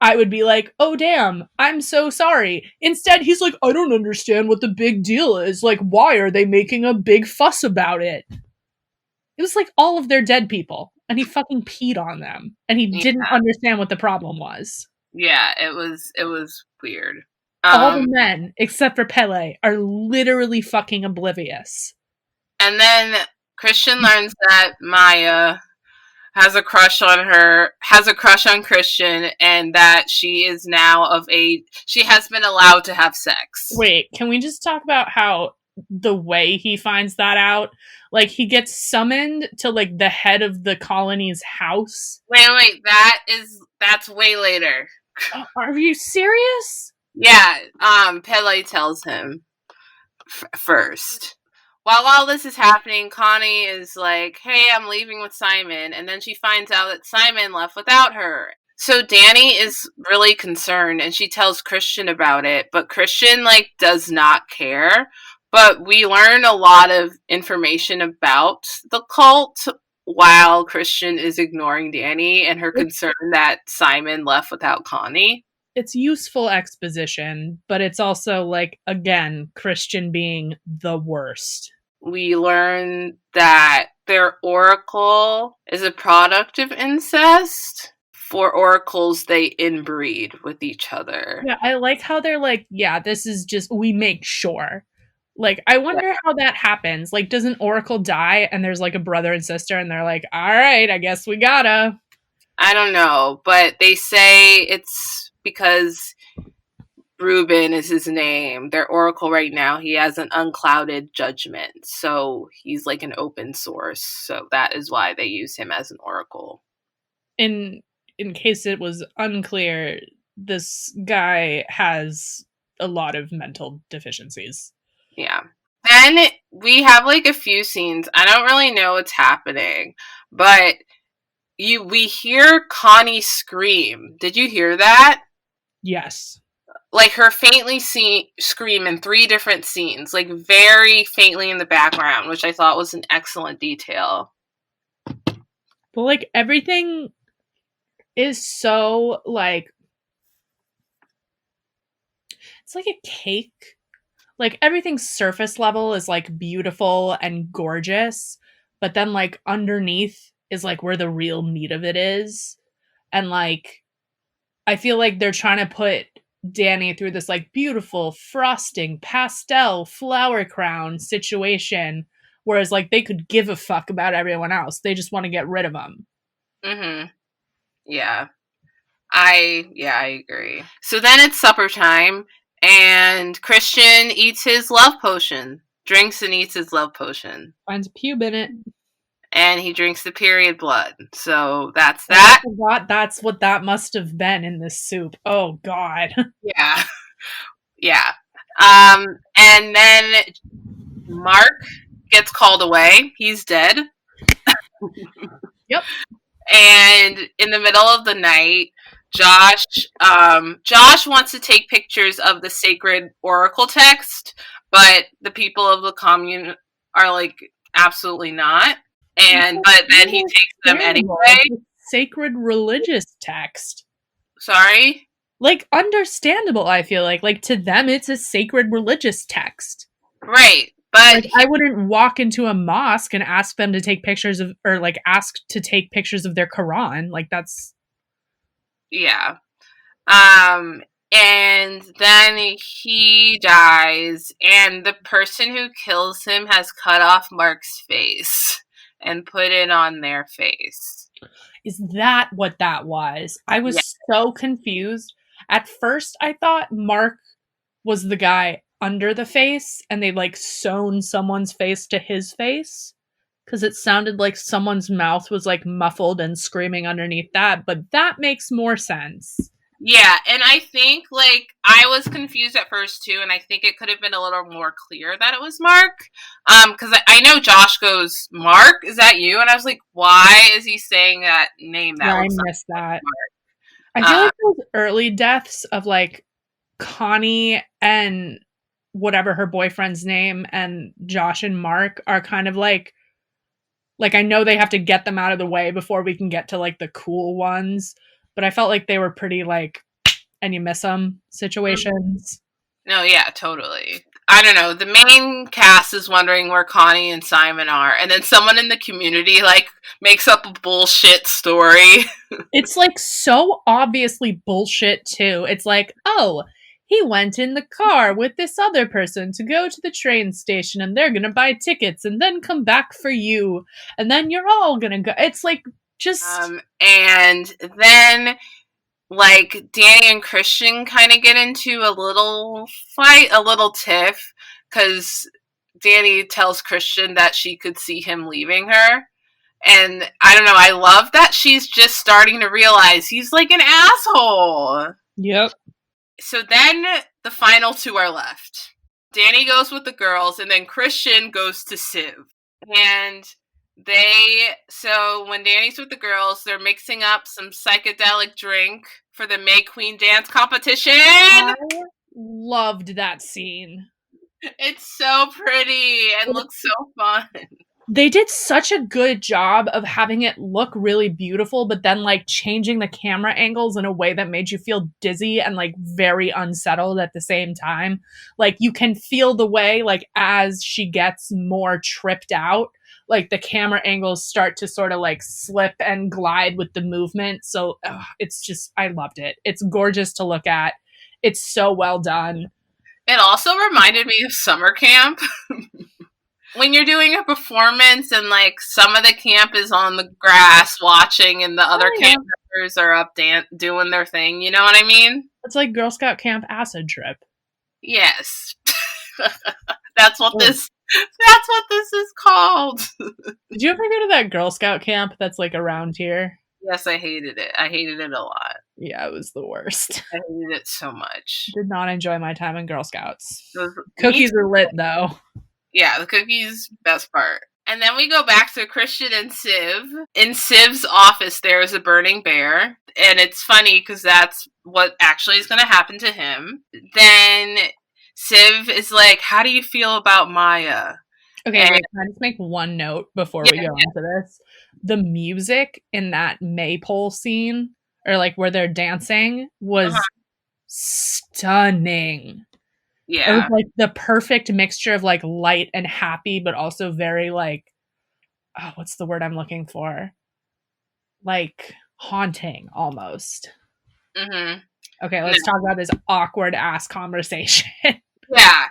I would be like, oh, damn, I'm so sorry. Instead, he's like, I don't understand what the big deal is. Like, why are they making a big fuss about it? It was like all of their dead people, and he fucking peed on them, and he didn't understand what the problem was. Yeah, it was weird. All the men, except for Pele, are literally fucking oblivious. And then Christian learns that Maya has a crush on Christian, and that she is now of age. She has been allowed to have sex. Wait, can we just talk about how the way he finds that out? Like, he gets summoned to, like, the head of the colony's house. Wait, that's way later. Are you serious? Yeah, Pele tells him first. While all this is happening, Connie is like, hey, I'm leaving with Simon, and then she finds out that Simon left without her. So Danny is really concerned, and she tells Christian about it, but Christian, like, does not care. But we learn a lot of information about the cult while Christian is ignoring Danny and her concern that Simon left without Connie. It's useful exposition, but it's also, like, again, Christian being the worst. We learn that their oracle is a product of incest. for oracles, they inbreed with each other. Yeah, I like how they're like, yeah, this is just, we make sure. Like, I Yeah. wonder how that happens. Like, does an oracle die and there's like a brother and sister and they're like, all right, I guess we gotta. I don't know, but they say it's because Reuben is his name. Their oracle right now, he has an unclouded judgment. So he's like an open source. So that is why they use him as an oracle. In case it was unclear, this guy has a lot of mental deficiencies. Yeah. Then we have like a few scenes. I don't really know what's happening, but we hear Connie scream. Did you hear that? Yes. Like her faintly scream in 3 different scenes, like very faintly in the background, which I thought was an excellent detail. But like everything is so like, it's like a cake. Like everything's surface level is like beautiful and gorgeous, but then like underneath is like where the real meat of it is. And like I feel like they're trying to put Danny through this like beautiful frosting pastel flower crown situation, whereas like they could give a fuck about everyone else. They just want to get rid of them. Mm-hmm. Yeah. I agree. So then it's supper time, and Christian eats his love potion. Drinks and eats his love potion. Finds a pube in it. And he drinks the period blood. So that's that. I forgot that's what that must have been in this soup. Oh god. Yeah. Yeah. And then Mark gets called away. He's dead. Yep. And in the middle of the night, Josh wants to take pictures of the sacred oracle text, but the people of the commune are like, absolutely not. But then he takes them anyway. Sacred religious text. Sorry? Like, understandable, I feel like. Like, to them, it's a sacred religious text. Right. But like, I wouldn't walk into a mosque and ask them to take pictures of, or like ask to take pictures of their Quran. Like, that's. Yeah. And then he dies, and the person who kills him has cut off Mark's face and put it on their face. Is that what that was? I was so confused. At first, I thought Mark was the guy under the face, and they like sewn someone's face to his face. Because it sounded like someone's mouth was like muffled and screaming underneath that, but that makes more sense. Yeah, and I think, like, I was confused at first, too, and I think it could have been a little more clear that it was Mark. Because I know Josh goes, Mark, is that you? And I was like, why is he saying that name? That I missed that. I feel like those early deaths of, like, Connie and whatever her boyfriend's name and Josh and Mark are kind of like, I know they have to get them out of the way before we can get to, like, the cool ones. But I felt like they were pretty, like, and you miss them situations. No, yeah, totally. I don't know. The main cast is wondering where Connie and Simon are. And then someone in the community, like, makes up a bullshit story. It's, like, so obviously bullshit, too. It's like, oh, he went in the car with this other person to go to the train station and they're gonna buy tickets and then come back for you. And then you're all gonna go. It's, like, just and then like Danny and Christian kind of get into a little fight, a little tiff, because Danny tells Christian that she could see him leaving her. And I don't know, I love that she's just starting to realize he's like an asshole. Yep. So then the final 2 are left. Danny goes with the girls, and then Christian goes to Civ. And so when Danny's with the girls, they're mixing up some psychedelic drink for the May Queen dance competition. I loved that scene. It's so pretty and looks so fun. They did such a good job of having it look really beautiful, but then like changing the camera angles in a way that made you feel dizzy and like very unsettled at the same time. Like you can feel the way like as she gets more tripped out, like the camera angles start to sort of like slip and glide with the movement. So it's just, I loved it. It's gorgeous to look at. It's so well done. It also reminded me of summer camp. When you're doing a performance and like some of the camp is on the grass watching and the other camp members are up doing their thing, you know what I mean? It's like Girl Scout camp acid trip. Yes. That's what this is called. Did you ever go to that Girl Scout camp that's like around here? Yes, I hated it. I hated it a lot. Yeah, it was the worst. I hated it so much. Did not enjoy my time in Girl Scouts. Cookies are lit though. Yeah, the cookies, best part. And then we go back to Christian and Civ. In Civ's office, there is a burning bear. And it's funny because that's what actually is going to happen to him. Then Civ is like, how do you feel about Maya? Okay, wait, can I just make one note before we go into this? The music in that maypole scene, or like where they're dancing, was stunning. Yeah. It was like the perfect mixture of like light and happy, but also very like, oh, what's the word I'm looking for? Like haunting almost. Mm-hmm. Okay, let's talk about this awkward ass conversation. Yeah.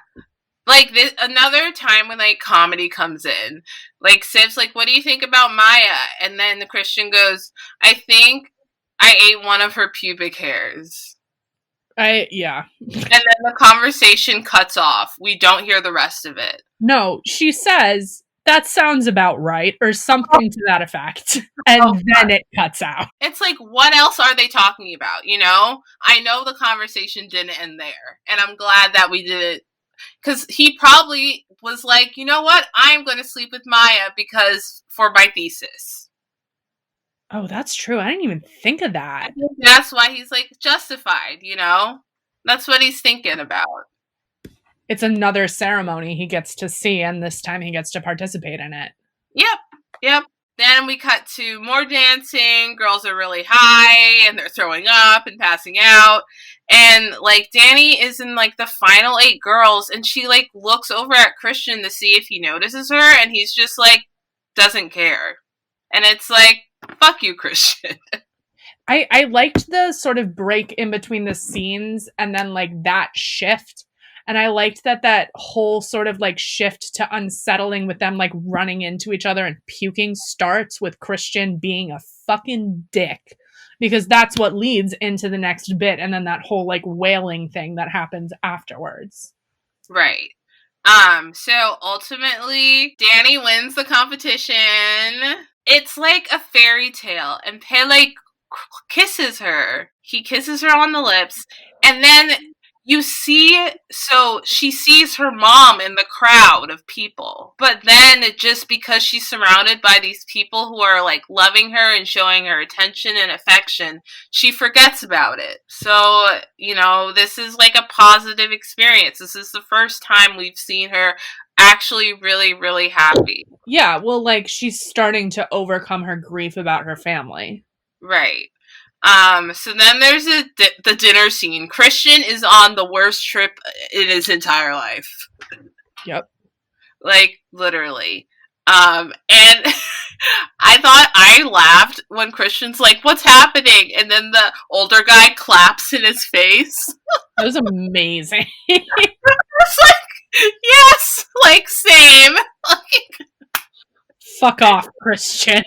Like this, another time when like comedy comes in, like Civ's like, what do you think about Maya? And then the Christian goes, I think I ate one of her pubic hairs. Yeah. And then the conversation cuts off. We don't hear the rest of it. No, she says, that sounds about right, or something to that effect. And then it cuts out. It's like, what else are they talking about? You know? I know the conversation didn't end there. And I'm glad that we did it. Because he probably was like, you know what? I'm going to sleep with Maya because for my thesis. Oh, that's true. I didn't even think of that. That's why he's like justified, you know? That's what he's thinking about. It's another ceremony he gets to see, and this time he gets to participate in it. Yep. Then we cut to more dancing. Girls are really high, and they're throwing up and passing out. And, like, Danny is in, like, the final 8 girls, and she, like, looks over at Christian to see if he notices her, and he's just, like, doesn't care. And it's like, fuck you, Christian. I liked the sort of break in between the scenes, and then, like, that shift. And I liked that whole sort of like shift to unsettling with them like running into each other and puking starts with Christian being a fucking dick, because that's what leads into the next bit, and then that whole like wailing thing that happens afterwards. Right. So ultimately Danny wins the competition. It's like a fairy tale, and Pele kisses her. He kisses her on the lips, and then you see, so she sees her mom in the crowd of people, but then just because she's surrounded by these people who are like loving her and showing her attention and affection, she forgets about it. So, you know, this is like a positive experience. This is the first time we've seen her actually really, really happy. Yeah, well, like she's starting to overcome her grief about her family. Right. So then there's the dinner scene. Christian is on the worst trip in his entire life. Yep. Like, literally. And I laughed when Christian's like, what's happening? And then the older guy claps in his face. That was amazing. It's like, yes, like, same. Like, fuck off, Christian.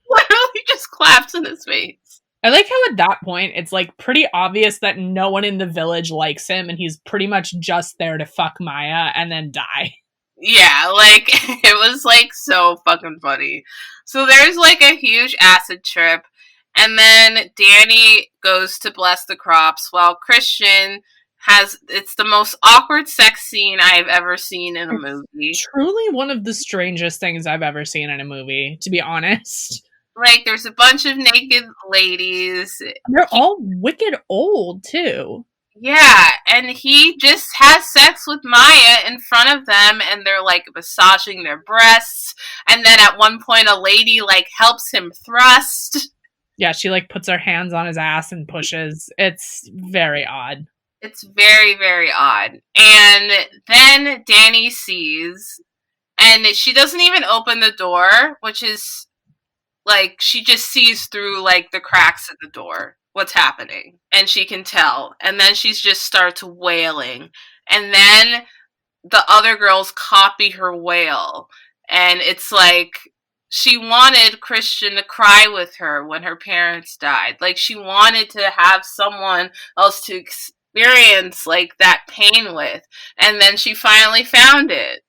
Literally just claps in his face. I like how at that point, it's like pretty obvious that no one in the village likes him, and he's pretty much just there to fuck Maya and then die. Yeah, like, it was like so fucking funny. So there's like a huge acid trip, and then Danny goes to bless the crops while Christian it's the most awkward sex scene I've ever seen in a movie. Truly one of the strangest things I've ever seen in a movie, to be honest. Like, there's a bunch of naked ladies. They're all wicked old, too. Yeah, and he just has sex with Maya in front of them, and they're, like, massaging their breasts. And then at one point, a lady, like, helps him thrust. Yeah, she, like, puts her hands on his ass and pushes. It's very odd. It's very, very odd. And then Danny sees, and she doesn't even open the door, which is like she just sees through like the cracks of the door what's happening, and she can tell. And then she just starts wailing, and then the other girls copy her wail, and it's like she wanted Christian to cry with her when her parents died. Like she wanted to have someone else to experience like that pain with, and then she finally found it.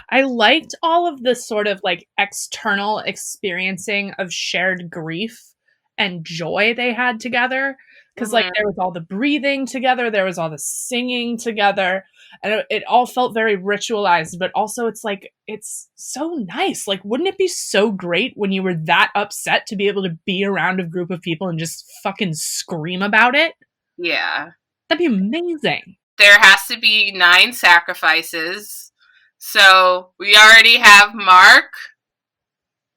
I liked all of the sort of like external experiencing of shared grief and joy they had together. Because like Mm-hmm. there was all the breathing together, there was all the singing together, and it all felt very ritualized. But also, it's like it's so nice. Like, wouldn't it be so great when you were that upset to be able to be around a group of people and just fucking scream about it? Yeah. That'd be amazing. There has to be 9 sacrifices. So we already have Mark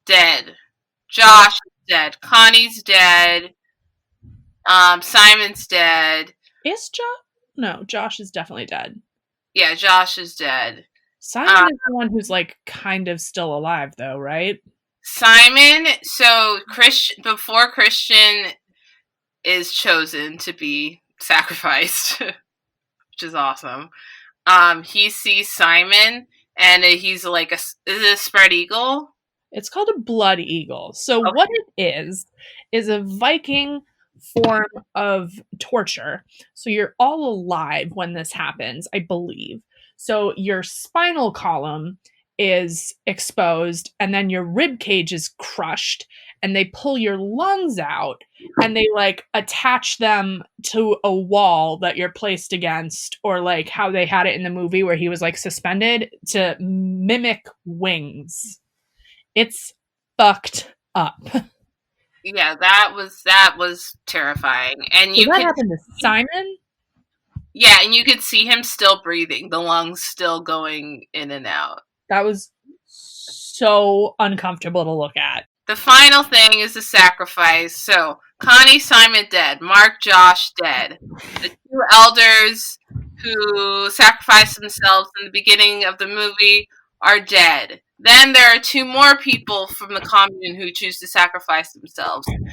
dead. Yep. Josh is dead. Connie's dead. Simon's dead. Is Josh? No, Josh is definitely dead. Yeah, Josh is dead. Simon Um, is the one who's like kind of still alive, though, right? Simon. So before Christian is chosen to be sacrificed, which is awesome. He sees Simon, and he's like is it a spread eagle? It's called a blood eagle. So what Okay. it is a Viking form of torture. So you're all alive when this happens, I believe. So your spinal column is exposed, and then your rib cage is crushed, and they pull your lungs out, and they like attach them to a wall that you're placed against, or like how they had it in the movie where he was like suspended to mimic wings. It's fucked up. Yeah, that was terrifying. And So you that could happened to Simon. yeah, and you could see him still breathing, the lungs still going in and out. That was so uncomfortable to look at. The final thing is the sacrifice. So Connie, Simon dead, Mark, Josh dead. The 2 elders who sacrificed themselves in the beginning of the movie are dead. Then there are 2 more people from the commune who choose to sacrifice themselves. Then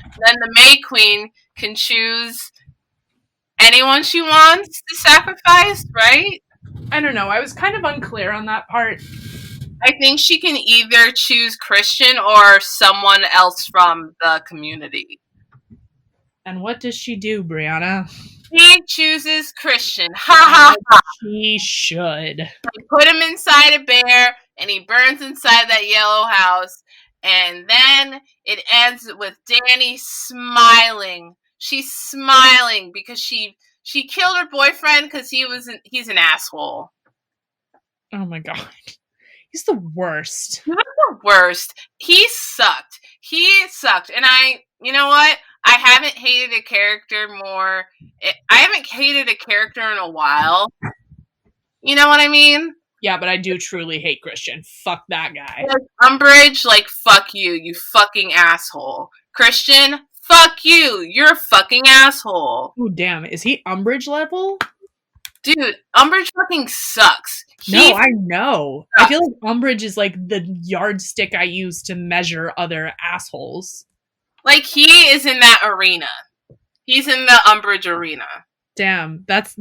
the May Queen can choose anyone she wants to sacrifice, right? I don't know. I was kind of unclear on that part. I think she can either choose Christian or someone else from the community. And what does she do, Brianna? She chooses Christian. Ha ha ha. She should. They put him inside a bear, and he burns inside that yellow house. And then it ends with Danny smiling. She's smiling because she killed her boyfriend because he's an asshole. Oh my god. He's the worst. He was the worst. He sucked. And you know what? I haven't hated a character more. I haven't hated a character in a while. You know what I mean? Yeah, but I do truly hate Christian. Fuck that guy. Like, Umbridge, like, fuck you, you fucking asshole. Christian, fuck you, you're a fucking asshole. Oh, damn. Is he Umbridge level? Dude, Umbridge fucking sucks. No, I know. I feel like Umbridge is like the yardstick I use to measure other assholes. Like, he is in that arena. He's in the Umbridge arena. Damn, that's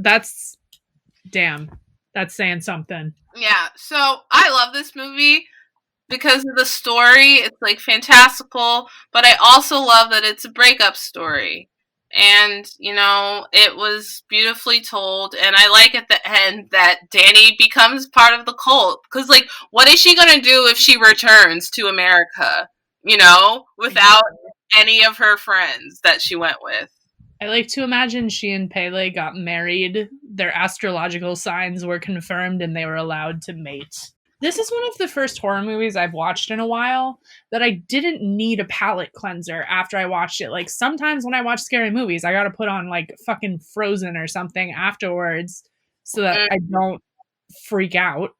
saying something. Yeah, so I love this movie because of the story. It's like fantastical, but I also love that it's a breakup story. And, you know, it was beautifully told, and I like at the end that Danny becomes part of the cult. Because, like, what is she gonna do if she returns to America, you know, without any of her friends that she went with? I like to imagine she and Pele got married, their astrological signs were confirmed, and they were allowed to mate. This is one of the first horror movies I've watched in a while that I didn't need a palate cleanser after I watched it. Like, sometimes when I watch scary movies, I gotta put on, like, fucking Frozen or something afterwards so that I don't freak out.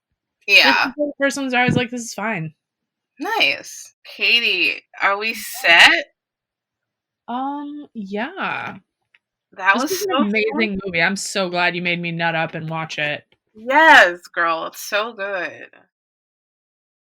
Yeah. This is one of the first ones where I was like, this is fine. Nice. Katie, are we set? Yeah. That This was is so an amazing fun. movie. I'm so glad you made me nut up and watch it. Yes, girl, it's so good.